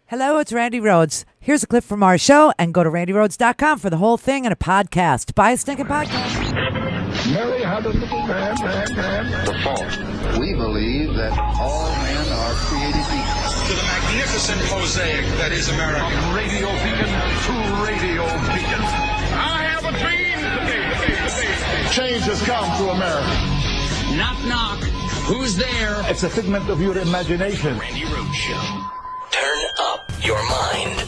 Hello, it's Randi Rhodes. Here's a clip from our show, and go to randirhodes.com for the whole thing and a podcast. Buy a stinking podcast. Mary had a little man. The fault. We believe that all men are created equal. To the magnificent mosaic that is America. From radio beacon to radio beacon. I have a dream today. Change has come to America. Knock, knock. Who's there? It's a figment of your imagination. Randi Rhodes Show. Turn up your mind.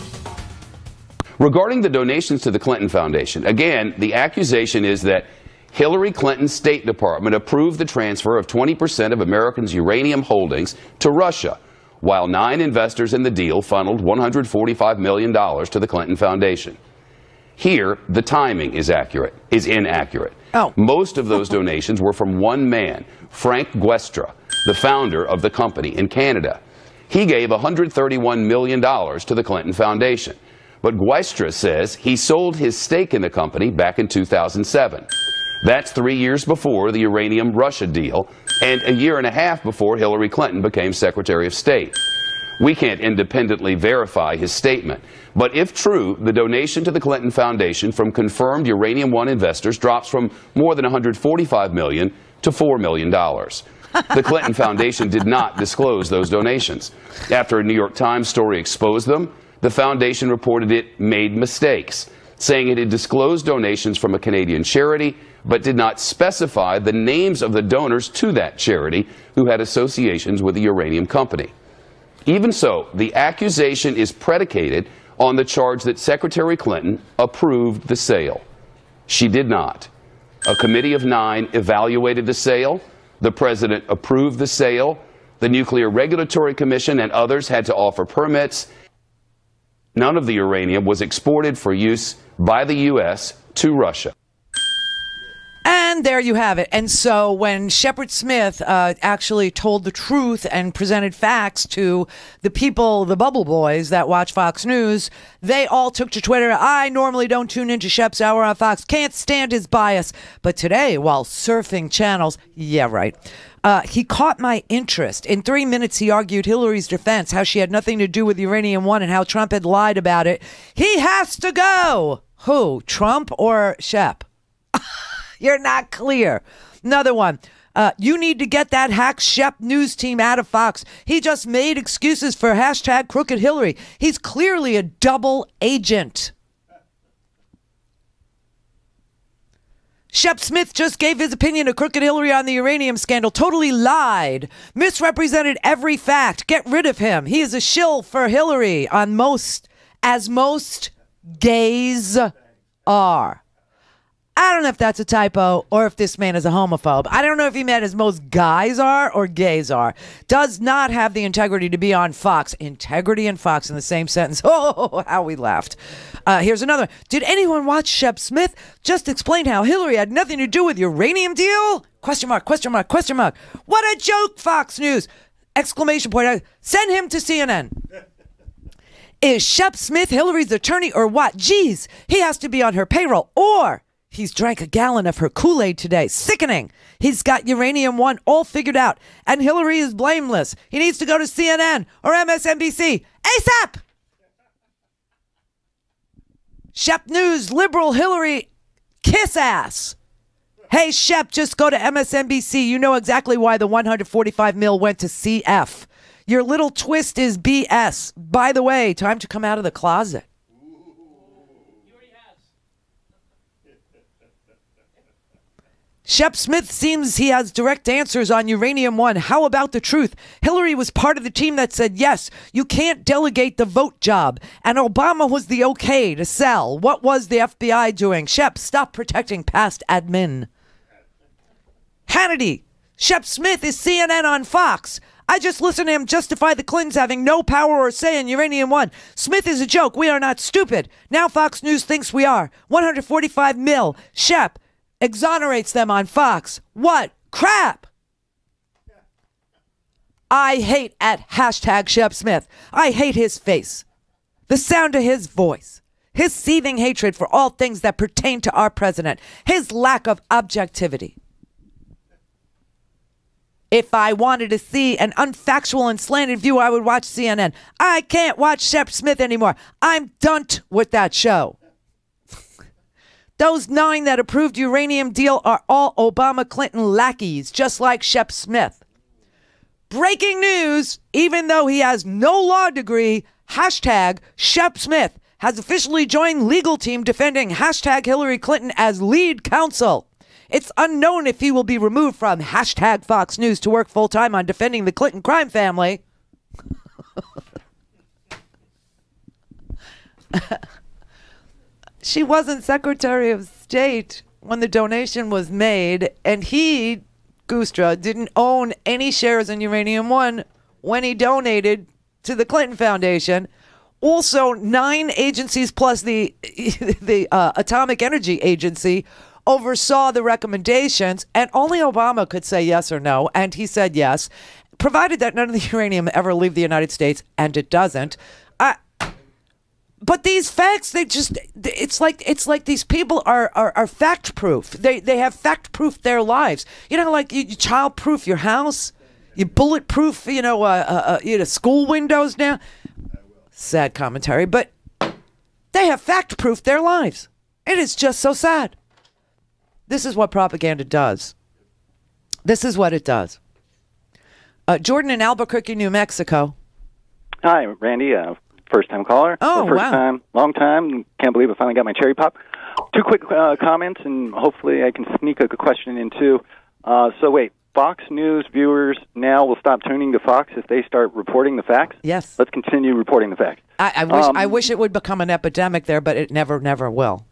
Regarding the donations to the Clinton Foundation, again, the accusation is that Hillary Clinton's State Department approved the transfer of 20% of Americans' uranium holdings to Russia, while 9 investors in the deal funneled $145 million to the Clinton Foundation. Here, the timing is inaccurate. Oh. Most of those donations were from one man, Frank Guestra, the founder of the company in Canada. He gave $131 million to the Clinton Foundation. But Guestra says he sold his stake in the company back in 2007. That's 3 years before the uranium-Russia deal and a year and a half before Hillary Clinton became Secretary of State. We can't independently verify his statement. But if true, the donation to the Clinton Foundation from confirmed Uranium One investors drops from more than $145 million to $4 million. The Clinton Foundation did not disclose those donations. After a New York Times story exposed them, the foundation reported it made mistakes, saying it had disclosed donations from a Canadian charity, but did not specify the names of the donors to that charity who had associations with the uranium company. Even so, the accusation is predicated on the charge that Secretary Clinton approved the sale. She did not. A committee of 9 evaluated the sale. The president approved the sale. The Nuclear Regulatory Commission and others had to offer permits. None of the uranium was exported for use by the U.S. to Russia. And there you have it. And so when Shepard Smith actually told the truth and presented facts to the people, the bubble boys that watch Fox News, they all took to Twitter. I normally don't tune into Shep's Hour on Fox. Can't stand his bias. But today, while surfing channels, yeah, right. He caught my interest. In 3 minutes, he argued Hillary's defense, how she had nothing to do with Uranium One and how Trump had lied about it. He has to go. Who? Trump or Shep? You're not clear. Another one. You need to get that hack Shep news team out of Fox. He just made excuses for hashtag Crooked Hillary. He's clearly a double agent. Shep Smith just gave his opinion of Crooked Hillary on the uranium scandal. Totally lied. Misrepresented every fact. Get rid of him. He is a shill for Hillary on most gays are. I don't know if that's a typo or if this man is a homophobe. I don't know if he meant as most guys are or gays are. Does not have the integrity to be on Fox. Integrity and Fox in the same sentence. Oh, how we laughed. Here's another. Did anyone watch Shep Smith just explain how Hillary had nothing to do with uranium deal? Question mark, question mark, question mark. What a joke, Fox News! Exclamation point. Send him to CNN. Is Shep Smith Hillary's attorney or what? Geez, he has to be on her payroll. Or he's drank a gallon of her Kool-Aid today. Sickening. He's got Uranium One all figured out. And Hillary is blameless. He needs to go to CNN or MSNBC. ASAP! Shep News, liberal Hillary, kiss ass. Hey, Shep, just go to MSNBC. You know exactly why the 145 mil went to CF. Your little twist is BS. By the way, time to come out of the closet. Shep Smith seems he has direct answers on Uranium One. How about the truth? Hillary was part of the team that said, yes, you can't delegate the vote job. And Obama was the okay to sell. What was the FBI doing? Shep, stop protecting past admin. Hannity, Shep Smith is CNN on Fox. I just listened to him justify the Clintons having no power or say in Uranium One. Smith is a joke. We are not stupid. Now Fox News thinks we are. 145 mil. Shep exonerates them on Fox. What crap? I hate at hashtag Shep Smith. I hate his face, the sound of his voice, his seething hatred for all things that pertain to our president, his lack of objectivity. If I wanted to see an unfactual and slanted view, I would watch CNN. I can't watch Shep Smith anymore. I'm done with that show. Those 9 that approved uranium deal are all Obama Clinton lackeys, just like Shep Smith. Breaking news, even though he has no law degree, hashtag Shep Smith has officially joined legal team defending hashtag Hillary Clinton as lead counsel. It's unknown if he will be removed from hashtag Fox News to work full-time on defending the Clinton crime family. She wasn't Secretary of State when the donation was made, and he, Gustra, didn't own any shares in Uranium One when he donated to the Clinton Foundation. Also, 9 agencies plus the Atomic Energy Agency oversaw the recommendations, and only Obama could say yes or no, and he said yes, provided that none of the uranium ever leave the United States, and it doesn't. But these facts, it's like these people are fact proof. They have fact proof their lives. You know, like you child proof your house, you bulletproof, school windows now. Sad commentary, but they have fact proof their lives. It is just so sad. This is what propaganda does. This is what it does. Jordan in Albuquerque, New Mexico. Hi, Randy. First-time caller. Oh, first wow. time, long time. Can't believe I finally got my cherry pop. 2 quick comments, and hopefully I can sneak a question in, too. So, wait. Fox News viewers now will stop tuning to Fox if they start reporting the facts? Yes. Let's continue reporting the facts. I wish it would become an epidemic there, but it never will.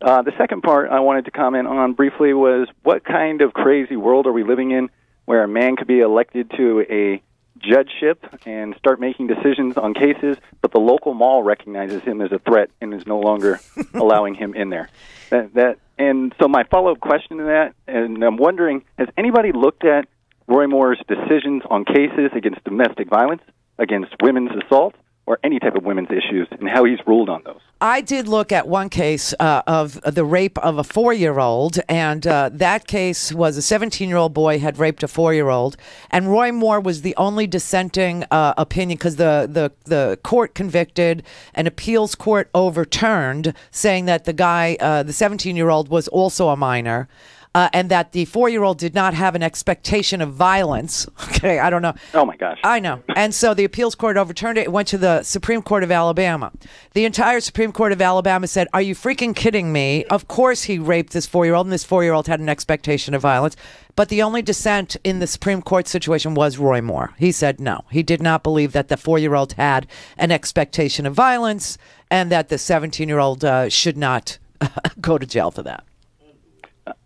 The second part I wanted to comment on briefly was, what kind of crazy world are we living in where a man could be elected to a judgeship and start making decisions on cases, but the local mall recognizes him as a threat and is no longer allowing him in there? And so my follow-up question to that, and I'm wondering, has anybody looked at Roy Moore's decisions on cases against domestic violence, against women's assault, or any type of women's issues, and how he's ruled on those? I did look at one case of the rape of a 4-year-old, and that case was a 17-year-old boy had raped a 4-year-old, and Roy Moore was the only dissenting opinion because the court convicted, an appeals court overturned, saying that the guy, the 17-year-old, was also a minor. And that the 4-year-old did not have an expectation of violence. Okay, I don't know. Oh, my gosh. I know. And so the appeals court overturned it. It went to the Supreme Court of Alabama. The entire Supreme Court of Alabama said, are you freaking kidding me? Of course he raped this 4-year-old, and this 4-year-old had an expectation of violence. But the only dissent in the Supreme Court situation was Roy Moore. He said no. He did not believe that the 4-year-old had an expectation of violence and that the 17-year-old should not go to jail for that.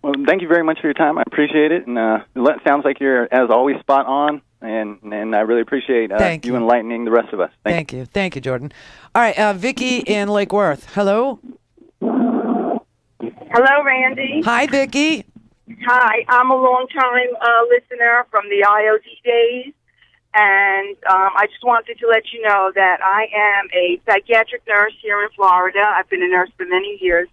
Well, thank you very much for your time. I appreciate it. And it sounds like you're, as always, spot on. And I really appreciate you enlightening the rest of us. Thank you. Thank you, Jordan. All right, Vicky in Lake Worth. Hello. Hello, Randy. Hi, Vicky. Hi, I'm a long-time listener from the IOT days. And I just wanted to let you know that I am a psychiatric nurse here in Florida. I've been a nurse for many years.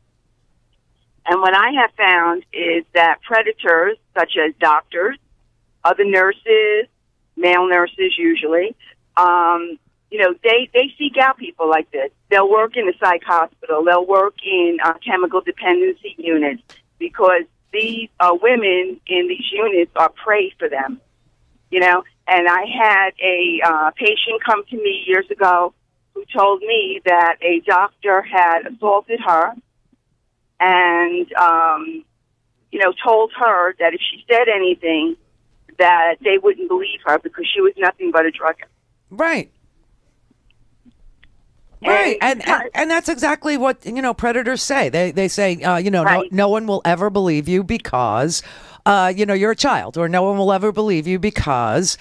And what I have found is that predators, such as doctors, other nurses, male nurses usually, they seek out people like this. They'll work in a psych hospital. They'll work in chemical dependency units because these women in these units are prey for them, And I had a patient come to me years ago who told me that a doctor had assaulted her and, told her that if she said anything, that they wouldn't believe her because she was nothing but a drug addict. Right. Right, and that's exactly what predators say. They say right. no one will ever believe you because you're a child, or no one will ever believe you because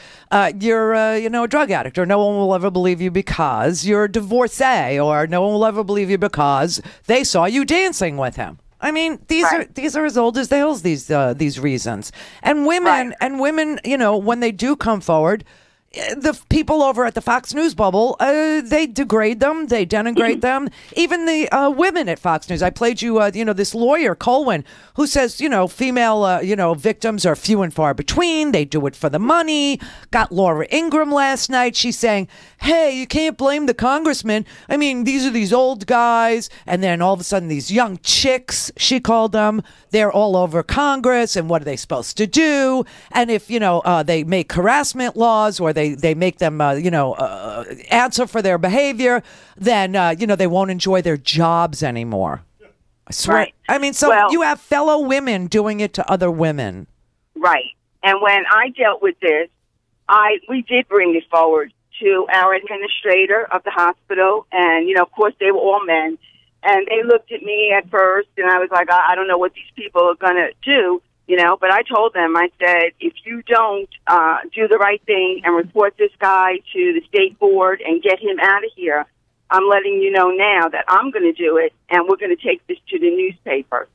you're a drug addict, or no one will ever believe you because you're a divorcee, or no one will ever believe you because they saw you dancing with him. I mean, these are as old as the hills. These reasons, and women, when they do come forward, the people over at the Fox News bubble, they degrade them, they denigrate them. Even the women at Fox News. I played you, this lawyer, Colwyn, who says, female, victims are few and far between. They do it for the money. Got Laura Ingraham last night. She's saying, hey, you can't blame the congressman. I mean, these are these old guys. And then all of a sudden, these young chicks, she called them, they're all over Congress. And what are they supposed to do? And if, they make harassment laws or they make them, answer for their behavior, then, they won't enjoy their jobs anymore. I swear. Right. I mean, so you have fellow women doing it to other women. Right. And when I dealt with this, we did bring it forward to our administrator of the hospital. And, of course, they were all men. And they looked at me at first, and I was like, I don't know what these people are going to do. But I told them, I said, if you don't do the right thing and report this guy to the state board and get him out of here, I'm letting you know now that I'm going to do it, and we're going to take this to the newspaper,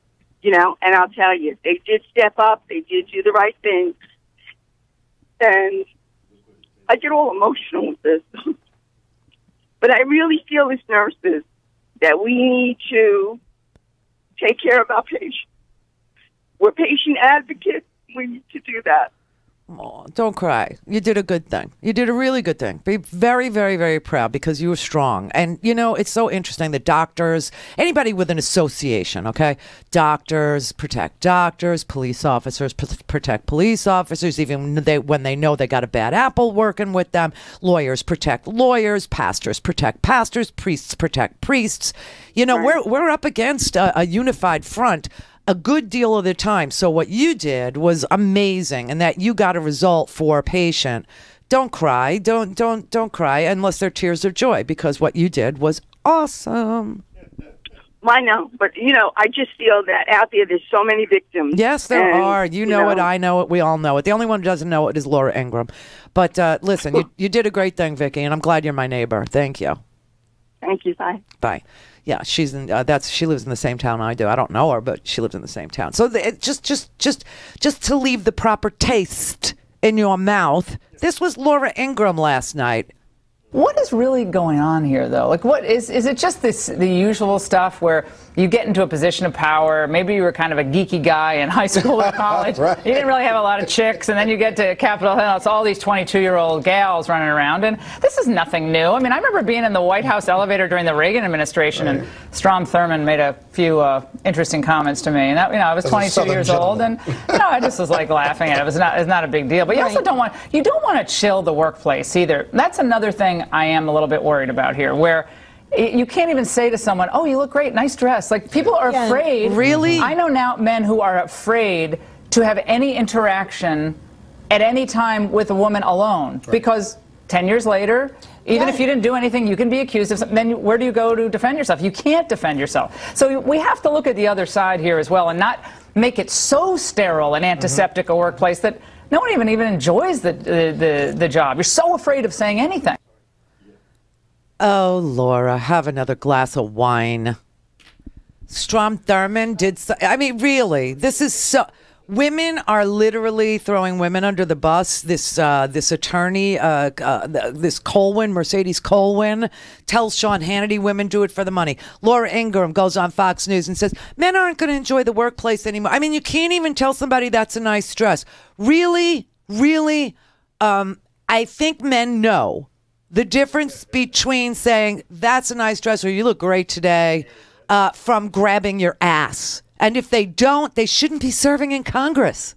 and I'll tell you, they did step up, they did do the right thing, and I get all emotional with this. But I really feel as nurses that we need to take care of our patients. We're patient advocates. We need to do that. Oh, don't cry. You did a good thing. You did a really good thing. Be very, very, very proud because you were strong. And, it's so interesting that doctors, anybody with an association, okay? Doctors protect doctors, police officers protect police officers, even when they know they got a bad apple working with them. Lawyers protect lawyers, pastors protect pastors, priests protect priests. Right. We're up against a unified front a good deal of the time. So what you did was amazing, and that you got a result for a patient. Don't cry. Don't cry unless they're tears of joy, because what you did was awesome. I know, but I just feel that out there's so many victims. Yes, there are. You know it. I know it. We all know it. The only one who doesn't know it is Laura Ingraham. But listen, you did a great thing, Vicki, and I'm glad you're my neighbor. Thank you. Thank you. Bye. Bye. Yeah, she's in. She lives in the same town I do. I don't know her, but she lives in the same town. So just to leave the proper taste in your mouth, this was Laura Ingraham last night. What is really going on here, though? Like, what is it just the usual stuff where you get into a position of power? Maybe you were kind of a geeky guy in high school or college. Right. You didn't really have a lot of chicks, and then you get to Capitol Hill, it's all these 22-year-old gals running around, and this is nothing new. I mean, I remember being in the White House elevator during the Reagan administration, right. And Strom Thurmond made a few interesting comments to me, and that, I was 22 years old, and I just was like laughing at it. It's not a big deal, but you also don't want to chill the workplace either. That's another thing I am a little bit worried about here, where you can't even say to someone, oh, you look great, nice dress. Like, people are afraid. Really? I know now men who are afraid to have any interaction at any time with a woman alone, right. Because 10 years later, even if you didn't do anything, you can be accused of something. Then where do you go to defend yourself? You can't defend yourself. So we have to look at the other side here as well and not make it so sterile and antiseptic a workplace that no one even enjoys the job. You're so afraid of saying anything. Oh, Laura, have another glass of wine. Strom Thurmond did really, this is so... Women are literally throwing women under the bus. This attorney, this Colwyn, Mercedes Colwyn, tells Sean Hannity women do it for the money. Laura Ingraham goes on Fox News and says, men aren't going to enjoy the workplace anymore. I mean, you can't even tell somebody that's a nice dress. Really? I think men know the difference between saying, that's a nice dress, or you look great today, from grabbing your ass. And if they don't, they shouldn't be serving in Congress.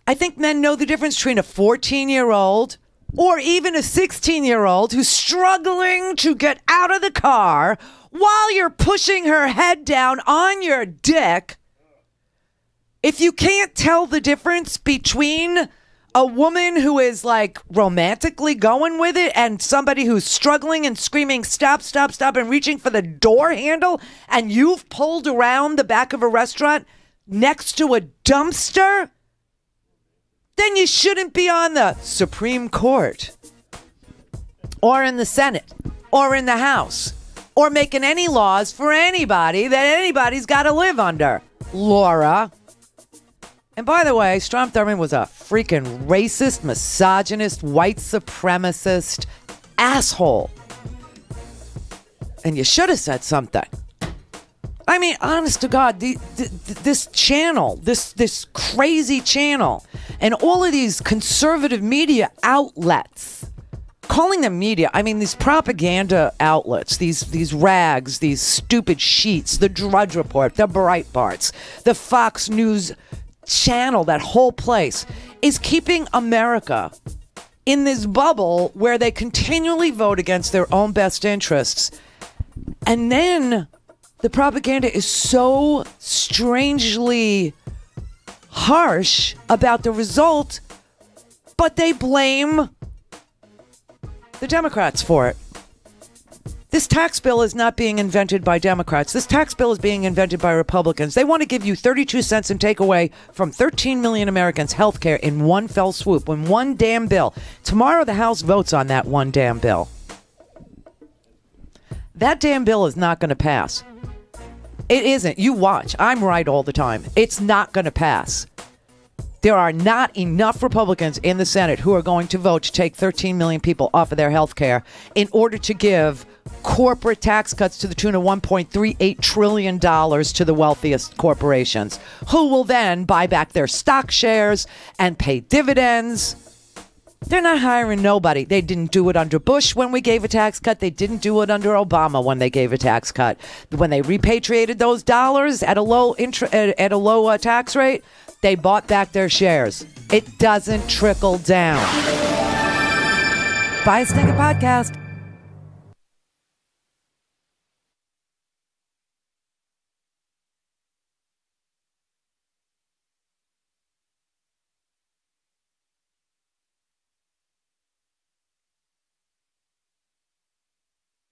I think men know the difference between a 14-year-old or even a 16-year-old who's struggling to get out of the car while you're pushing her head down on your dick. If you can't tell the difference between a woman who is like romantically going with it and somebody who's struggling and screaming, stop, stop, stop, and reaching for the door handle, and you've pulled around the back of a restaurant next to a dumpster, then you shouldn't be on the Supreme Court or in the Senate or in the House or making any laws for anybody that anybody's got to live under. Laura. And by the way, Strom Thurmond was a freaking racist, misogynist, white supremacist asshole. And you should have said something. I mean, honest to God, this channel, this crazy channel, and all of these conservative media outlets, calling them media, I mean, these propaganda outlets, these rags, these stupid sheets, the Drudge Report, the Breitbarts, the Fox News channel, that whole place is keeping America in this bubble where they continually vote against their own best interests. And then the propaganda is so strangely harsh about the result, but they blame the Democrats for it. This tax bill is not being invented by Democrats. This tax bill is being invented by Republicans. They want to give you 32 cents and take away from 13 million Americans health care in one fell swoop, in one damn bill. Tomorrow the House votes on that one damn bill. That damn bill is not going to pass. It isn't. You watch. I'm right all the time. It's not going to pass. There are not enough Republicans in the Senate who are going to vote to take 13 million people off of their health care in order to give corporate tax cuts to the tune of $1.38 trillion to the wealthiest corporations, who will then buy back their stock shares and pay dividends. They're not hiring nobody. They didn't do it under Bush when we gave a tax cut. They didn't do it under Obama when they gave a tax cut. When they repatriated those dollars at a low tax rate, they bought back their shares. It doesn't trickle down. Buy a stinking podcast.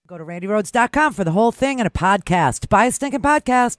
Go to randyrhodes.com for the whole thing and a podcast. Buy a stinking podcast.